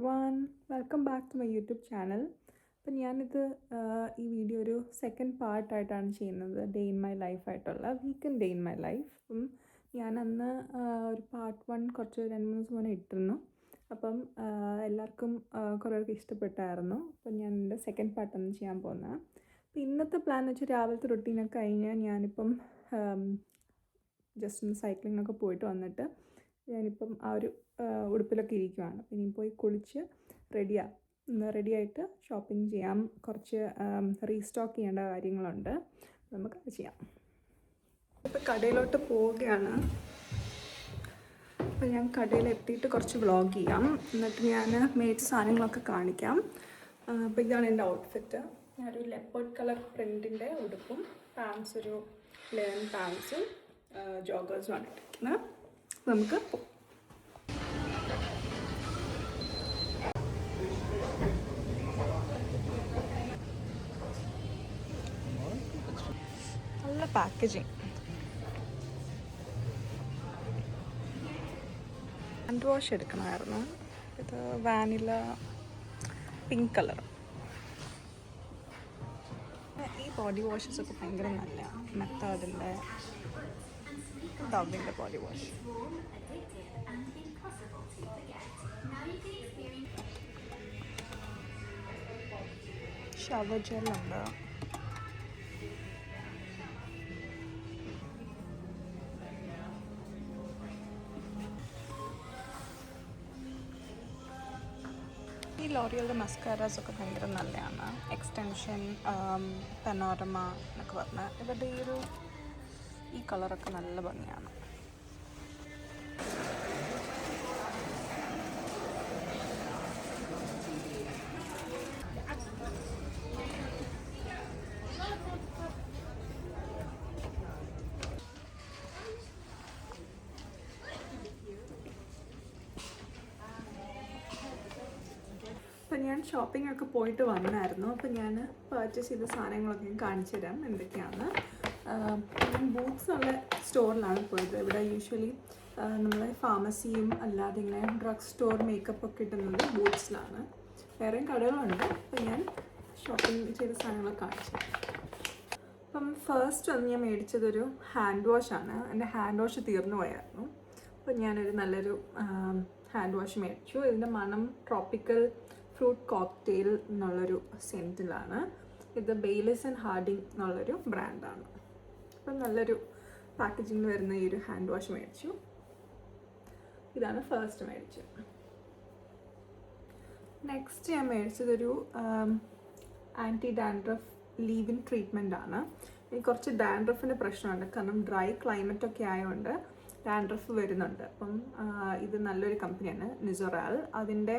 everyone, welcome back to my YouTube channel. അപ്പം ഞാനിത് ഈ വീഡിയോ ഒരു സെക്കൻഡ് പാർട്ടായിട്ടാണ് ചെയ്യുന്നത്. ഡേ ഇൻ മൈ ലൈഫ് ആയിട്ടുള്ള weekend day in my life. അപ്പം ഞാനന്ന് ഒരു പാർട്ട് 1 കുറച്ച് 2-3 ദിവസം മുന്നേ ഇട്ടിരുന്നു. അപ്പം എല്ലാവർക്കും കുറേയൊക്കെ ഇഷ്ടപ്പെട്ടായിരുന്നു. അപ്പം ഞാൻ എൻ്റെ സെക്കൻഡ് പാർട്ടാണ് ചെയ്യാൻ പോകുന്നത്. അപ്പം ഇന്നത്തെ പ്ലാൻ എന്ന് വെച്ചാൽ രാവിലത്തെ റുട്ടീനൊക്കെ കഴിഞ്ഞ് ഞാനിപ്പം ജസ്റ്റ് ഒന്ന് സൈക്ലിങ്ങിനൊക്കെ പോയിട്ട് വന്നിട്ട് ഞാനിപ്പം ആ ഒരു ഉടുപ്പിലൊക്കെ ഇരിക്കുവാണ്. അപ്പം ഇനി പോയി കുളിച്ച് റെഡിയായിട്ട് ഷോപ്പിംഗ് ചെയ്യാം. കുറച്ച് റീസ്റ്റോക്ക് ചെയ്യേണ്ട കാര്യങ്ങളുണ്ട്, നമുക്കത് ചെയ്യാം. ഇപ്പം കടയിലോട്ട് പോവുകയാണ്. അപ്പം ഞാൻ കടയിൽ എത്തിയിട്ട് കുറച്ച് വ്ളോഗ് ചെയ്യാം, എന്നിട്ട് ഞാൻ മേടിച്ച സാധനങ്ങളൊക്കെ കാണിക്കാം. അപ്പോൾ ഇതാണ് എൻ്റെ ഔട്ട്ഫിറ്റ്. ഞാനൊരു ലെപ്പേർഡ് കളർ പ്രിൻറ്റിൻ്റെ ഉടുപ്പും പാൻസ് ഒരു ലെയൻ പാൻസും ജോഗേഴ്സുമാണ് ഇട്ടിരിക്കുന്നത്. നമുക്ക് നല്ല പാക്കേജിങ്. ഹാൻഡ് വാഷ് എടുക്കണമായിരുന്നു. ഇത് വാനില പിങ്ക് കളർ. ഈ ബോഡി വാഷസ് ഒക്കെ ഭയങ്കര നല്ല മെത്തേഡിൻ്റെ ഡവിൻ്റെ ബോഡി വാഷ്. ഷവർ ജെല്ലുണ്ട്. ഈ ലോറിയലിൻ്റെ മസ്കാരാസ് ഒക്കെ ഭയങ്കര നല്ലതാണ്. എക്സ്റ്റൻഷൻ, പനോരമ എന്നൊക്കെ പറഞ്ഞാൽ ഇവരുടെ ഈ കളറൊക്കെ നല്ല ഭംഗിയാണ്. അപ്പം ഞാൻ ഷോപ്പിംഗ് ഒക്കെ പോയിട്ട് വന്നായിരുന്നു. അപ്പം ഞാൻ പർച്ചേസ് ചെയ്ത സാധനങ്ങളൊക്കെ ഞാൻ കാണിച്ചു തരാം എന്തൊക്കെയാണ്. ഞാൻ ബൂട്ട്സ് ഉള്ള സ്റ്റോറിലാണ് പോയത്. ഇവിടെ യൂഷ്വലി നമ്മളെ ഫാർമസിയും അല്ലാതെ ഇങ്ങനെ ഡ്രഗ് സ്റ്റോർ മേക്കപ്പ് ഒക്കെ കിട്ടുന്നത് ബൂട്ട്സിലാണ്. വേറെയും കടകളുണ്ട്. അപ്പം ഞാൻ ഷോപ്പിംഗ് ചെയ്ത സാധനങ്ങളൊക്കെ കാണിച്ചു. അപ്പം ഫസ്റ്റ് വന്ന് ഞാൻ മേടിച്ചതൊരു ഹാൻഡ് വാഷാണ്. എൻ്റെ ഹാൻഡ് വാഷ് തീർന്നു പോയായിരുന്നു. അപ്പം ഞാനൊരു നല്ലൊരു ഹാൻഡ് വാഷ് മേടിച്ചു. ഇതിൻ്റെ മണം ട്രോപ്പിക്കൽ ഫ്രൂട്ട് കോക്ടെയിൽ എന്നുള്ളൊരു സെൻറ്റിലാണ്. ഇത് ബെയ്ലിസ് ആൻഡ് ഹാർഡിങ് എന്നുള്ളൊരു ബ്രാൻഡാണ്. അപ്പം നല്ലൊരു പാക്കേജിങ്ങിൽ വരുന്ന ഈ ഒരു ഹാൻഡ് വാഷ് മേടിച്ചു. ഇതാണ് ഫസ്റ്റ് മേടിച്ചത്. നെക്സ്റ്റ് ഞാൻ മേടിച്ചതൊരു anti dandruff leave in treatment ആണ്. എനിക്ക് കുറച്ച് ഡാൻഡ്രഫിൻ്റെ പ്രശ്നമുണ്ട്, കാരണം ഡ്രൈ ക്ലൈമറ്റൊക്കെ ആയതുകൊണ്ട് ഡാൻഡ്രഫ് വരുന്നുണ്ട്. അപ്പം ഇത് നല്ലൊരു കമ്പനിയാണ് നിസോറാൽ. അതിൻ്റെ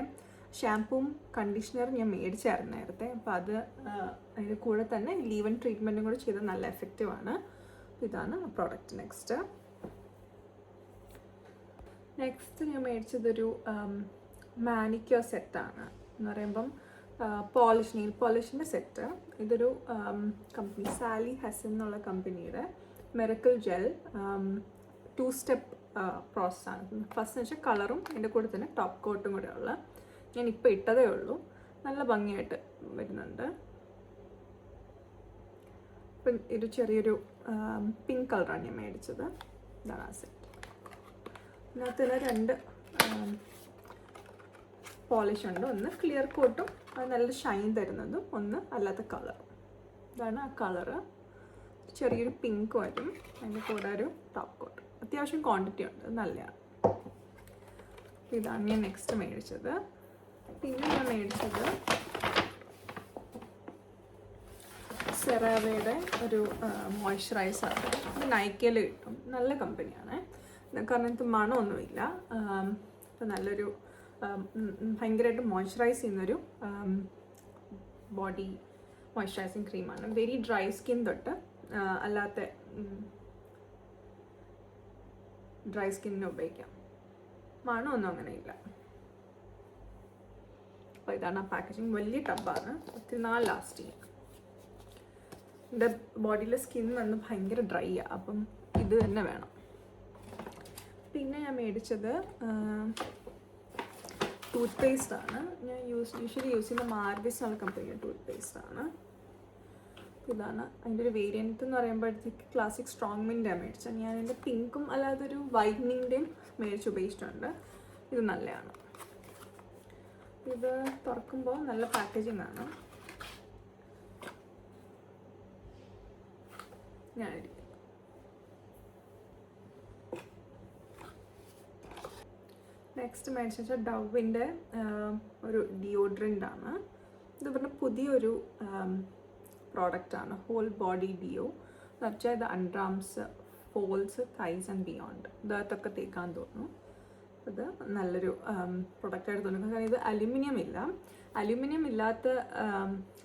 ഷാമ്പൂവും കണ്ടീഷണറും ഞാൻ മേടിച്ചായിരുന്നു നേരത്തെ. അപ്പോൾ അതിൻ്റെ കൂടെ തന്നെ ലീവ് ഇൻ ട്രീറ്റ്മെൻറ്റും കൂടെ ചെയ്ത് നല്ല എഫക്റ്റീവാണ്. ഇതാണ് പ്രോഡക്റ്റ്. നെക്സ്റ്റ് ഞാൻ മേടിച്ചതൊരു മാനിക്യൂർ സെറ്റാണ്. എന്ന് പറയുമ്പം നെയിൽ പോളിഷിൻ്റെ സെറ്റ്. ഇതൊരു കമ്പനി സാലി ഹസൻ എന്നുള്ള കമ്പനിയുടെ മിറക്കിൾ ജെൽ 2 സ്റ്റെപ്പ് പ്രോസസ്സാണ്. ഫസ്റ്റ് എന്ന് വെച്ചാൽ കളറും അതിൻ്റെ കൂടെ തന്നെ ടോപ്പ് കോട്ടും കൂടെ ഉള്ള. ഞാനിപ്പോൾ ഇട്ടതേ ഉള്ളൂ. നല്ല ഭംഗിയായിട്ട് വരുന്നുണ്ട്. ഇപ്പം ഒരു ചെറിയൊരു പിങ്ക് കളറാണ് ഞാൻ മേടിച്ചത്. ഇതാണ് ആ സെറ്റ്. ഇതിനകത്ത് 2 പോളിഷ് ഉണ്ട്. ഒന്ന് ക്ലിയർ കോട്ടും അത് നല്ല ഷൈൻ തരുന്നതും, ഒന്ന് അല്ലാത്ത കളറും. ഇതാണ് ആ കളറ്. ചെറിയൊരു പിങ്ക് വരും. അതിൻ്റെ കൂടെ ഒരു ടോപ്പ് കോട്ട്. അത്യാവശ്യം ക്വാണ്ടിറ്റി ഉണ്ട്, നല്ലതാണ്. ഇതാണ് ഞാൻ നെക്സ്റ്റ് മേടിച്ചത്. പിന്നെ ഞാൻ മേടിച്ചത് സെറാവയുടെ ഒരു മോയ്സ്ചറൈസറാണ്. ഇത് നൈക്കയിൽ കിട്ടും. നല്ല കമ്പനിയാണ്, കാരണം ഇത് മണമൊന്നുമില്ല. ഇപ്പം നല്ലൊരു ഭയങ്കരമായിട്ട് മോയ്സ്ചറൈസ് ചെയ്യുന്നൊരു ബോഡി മോയ്സ്ചറൈസിങ് ക്രീമാണ്. വെരി ഡ്രൈ സ്കിൻ തൊട്ട് അല്ലാത്ത ഡ്രൈ സ്കിന്നിന് ഉപയോഗിക്കാം. മണമൊന്നും അങ്ങനെയില്ല. അപ്പോൾ ഇതാണ് ആ പാക്കേജിങ്. വലിയ ടബാണ്, ഒത്തിരി നാൾ ലാസ്റ്റ് ചെയ്യാം. എൻ്റെ ബോഡിയിലെ സ്കിൻ വന്ന് ഭയങ്കര ഡ്രൈ ആണ്, അപ്പം ഇത് തന്നെ വേണം. പിന്നെ ഞാൻ മേടിച്ചത് ടൂത്ത് പേസ്റ്റ് ആണ്. ഞാൻ യൂഷ്വലി യൂസ് ചെയ്യുന്ന മാർവിസ് എന്നുള്ള കമ്പനിയുടെ ടൂത്ത് പേസ്റ്റ് ആണ്. ഇതാണ് അതിൻ്റെ ഒരു വേരിയൻറ്റ് എന്ന് പറയുമ്പോഴത്തേക്ക് ക്ലാസിക് സ്ട്രോങ് മിൻ്റെയാണ് മേടിച്ചത്. ഞാൻ അതിൻ്റെ പിങ്കും അല്ലാതൊരു വൈറ്റനിൻ്റെയും മേടിച്ച് ഉപയോഗിച്ചിട്ടുണ്ട്. ഇത് നല്ലതാണ്. ഇത് തുറക്കുമ്പോൾ നല്ല പാക്കേജിങ് ആണ്. ഞാനിരിക്കും നെക്സ്റ്റ് മേടിച്ച വെച്ചാൽ ഡവിൻ്റെ ഒരു ഡിയോഡ്രൻ്റ് ആണ്. ഇത് പറഞ്ഞ പുതിയൊരു പ്രോഡക്റ്റാണ്. ഹോൾ ബോഡി ഡിയോ എന്ന് വെച്ചാൽ ഇത് underarms, folds, thighs and beyond ഇതൊക്കെ തേക്കാൻ തോന്നുന്നു. അത് നല്ലൊരു പ്രൊഡക്റ്റായിട്ട് തോന്നുന്നു. കാരണം ഇത് അലുമിനിയം ഇല്ലാത്ത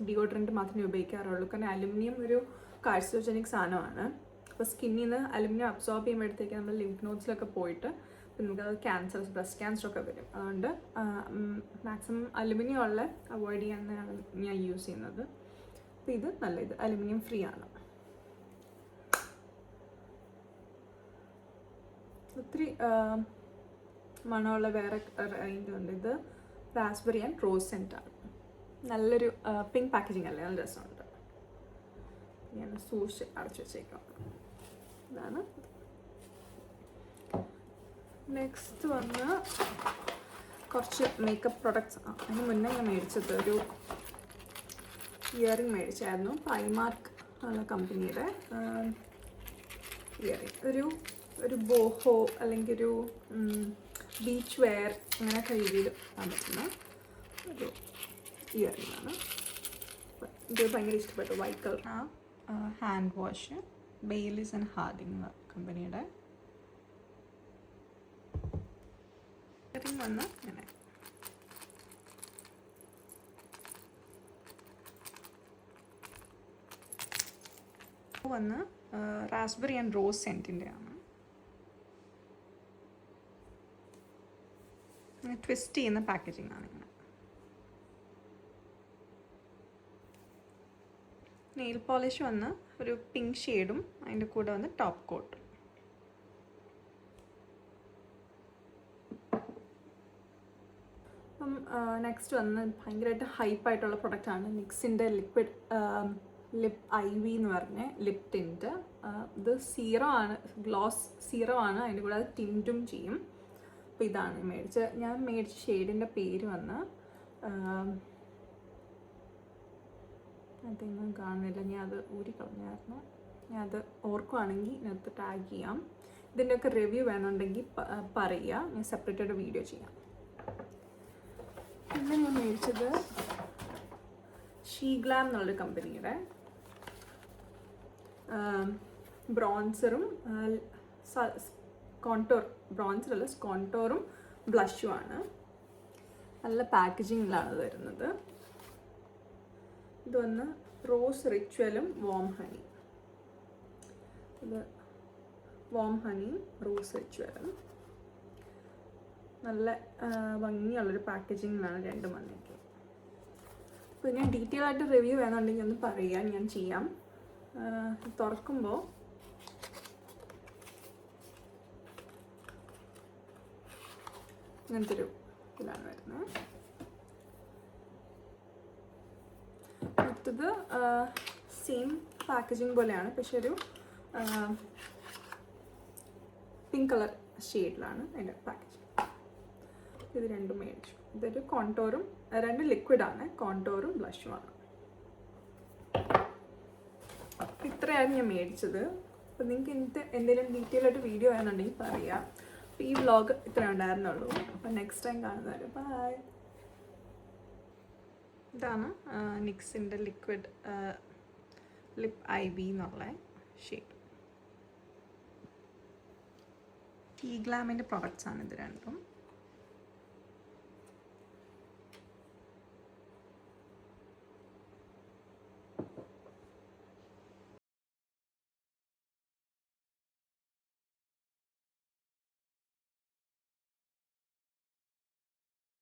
ഡിയോഡ്രൻറ്റ് മാത്രമേ ഉപയോഗിക്കാറുള്ളൂ. കാരണം അലുമിനിയം ഒരു കാർസിനോജനിക് സാധനമാണ്. അപ്പോൾ സ്കിന്നിൽ നിന്ന് അലുമിനിയം അബ്സോർബ് ചെയ്യുമ്പോഴത്തേക്ക് നമ്മൾ ലിംഫ് നോഡ്സിലൊക്കെ പോയിട്ട് നമുക്കത് ക്യാൻസേഴ്സ്, ബ്രസ്റ്റ് ക്യാൻസറൊക്കെ വരും. അതുകൊണ്ട് മാക്സിമം അലുമിനിയം ഉള്ള അവോയ്ഡ് ചെയ്യാനാണ് ഞാൻ യൂസ് ചെയ്യുന്നത്. അപ്പോൾ ഇത് ഇത് അലുമിനിയം ഫ്രീ ആണ്. ഒത്തിരി മണമുള്ള വേറെ റേഞ്ച് ഉണ്ട്. ഇത് റാസ്ബെറി ആൻഡ് റോസ് സെൻ്റ് ആണ്. നല്ലൊരു പിങ്ക് പാക്കേജിങ് അല്ലേ, നല്ല രസമുണ്ട്. ഞാൻ സൂക്ഷിച്ച് അടച്ചു വെച്ചേക്കാം. ഇതാണ്. നെക്സ്റ്റ് വന്ന് കുറച്ച് മേക്കപ്പ് പ്രൊഡക്ട്സ്. അതിന് മുന്നേ ഞാൻ മേടിച്ചത് ഒരു ഇയറിംഗ് മേടിച്ചായിരുന്നു. പൈമാർക്ക് ഉള്ള കമ്പനിയുടെ ഇയറിംഗ്. ഒരു ബോഹോ അല്ലെങ്കിൽ ഒരു ബീച്ച് വെയർ അങ്ങനെയൊക്കെ രീതിയിൽ പറ്റുന്ന ഒരു ഇയറിംഗ് ആണ്. ഇത് ഭയങ്കര ഇഷ്ടപ്പെട്ടു. White colour hand wash Baileys and Harding കമ്പനിയുടെ ഇയറിംഗ് വന്ന് ഇങ്ങനെ. വന്ന് റാസ്ബെറി ആൻഡ് റോസ് സെൻറ്റിൻ്റെ ആണ്. ട്വിസ്റ്റ് ചെയ്യുന്ന പാക്കേജിങ് ആണ് ഇങ്ങനെ. നെയിൽ പോളിഷ് വന്ന് ഒരു പിങ്ക് ഷെയ്ഡും അതിൻ്റെ കൂടെ വന്ന് ടോപ്പ് കോട്ടും. അപ്പം നെക്സ്റ്റ് വന്ന് ഭയങ്കരമായിട്ട് ഹൈപ്പായിട്ടുള്ള പ്രൊഡക്റ്റാണ് നിക്സിൻ്റെ ലിക്വിഡ് ലിപ്പ് IV എന്ന് പറഞ്ഞ ലിപ് ടിൻറ്റ്. ഇത് സീറോ ആണ്, ഗ്ലോസ് സീറോ ആണ്. അതിൻ്റെ കൂടെ അത് ടിൻറ്റും ചെയ്യും. അപ്പോൾ ഇതാണ് ഞാൻ മേടിച്ച ഷെയ്ഡിൻ്റെ പേര് വന്ന് അതൊന്നും കാണുന്നില്ല, ഞാൻ അത് ഊരിക്കളഞ്ഞായിരുന്നു. ഞാൻ അത് ഓർക്കുവാണെങ്കിൽ ഇതിനകത്ത് ടാഗ് ചെയ്യാം. ഇതിൻ്റെയൊക്കെ റിവ്യൂ വേണമെന്നുണ്ടെങ്കിൽ പറയുക, ഞാൻ സെപ്പറേറ്റായിട്ട് വീഡിയോ ചെയ്യാം. പിന്നെ ഞാൻ മേടിച്ചത് ഷീഗ്ലാം എന്നുള്ളൊരു കമ്പനിയുടെ ബ്രോൺസറും ബ്രോൺസറല്ല കോൺടോറും ബ്ലഷും ആണ്. നല്ല പാക്കേജിങ്ങിലാണ് വരുന്നത്. ഇത് വന്ന് റോസ് റിച്വലും വാം ഹണി. ഇത് വാം ഹണി റോസ് റിച്വലും നല്ല ഭംഗിയുള്ളൊരു പാക്കേജിങ്ങിലാണ് രണ്ടും വന്നിട്ട്. അപ്പോൾ ഞാൻ ഡീറ്റെയിൽ ആയിട്ട് റിവ്യൂ വേണമെന്നുണ്ടെങ്കിൽ ഒന്ന് പറയുക, ഞാൻ ചെയ്യാം. തുറക്കുമ്പോൾ ഇങ്ങനത്തെ ഒരു ഇതിലാണ് വരുന്നത്. അടുത്തത് സെയിം പാക്കേജിങ് പോലെയാണ്, പക്ഷെ ഒരു പിങ്ക് കളർ ഷെയ്ഡിലാണ് അതിൻ്റെ പാക്കേജിങ്. ഇത് രണ്ടും മേടിച്ചു. ഇതൊരു കോൺടോറും രണ്ട് ലിക്വിഡാണ്, കോൺടോറും ബ്ലഷുമാണ്. ഇത്രയാണ് ഞാൻ മേടിച്ചത്. അപ്പോൾ നിങ്ങൾക്ക് എന്തെങ്കിലും ഡീറ്റെയിൽ ആയിട്ട് വീഡിയോ വേണമെന്നുണ്ടെങ്കിൽ പറയാം. അപ്പോൾ ഈ വ്ളോഗ് ഇത്ര ഉണ്ടായിരുന്നുള്ളൂ. അപ്പോൾ നെക്സ്റ്റ് ടൈം കാണുന്നവരെ ബൈ. ഇതാണ് നിക്സിൻ്റെ ലിക്വിഡ് ലിപ്പ് IV എന്നുള്ള ഷെയ്ഡ്. ഷീഗ്ലാമിൻ്റെ പ്രൊഡക്ട്സാണ് ഇത് രണ്ടും.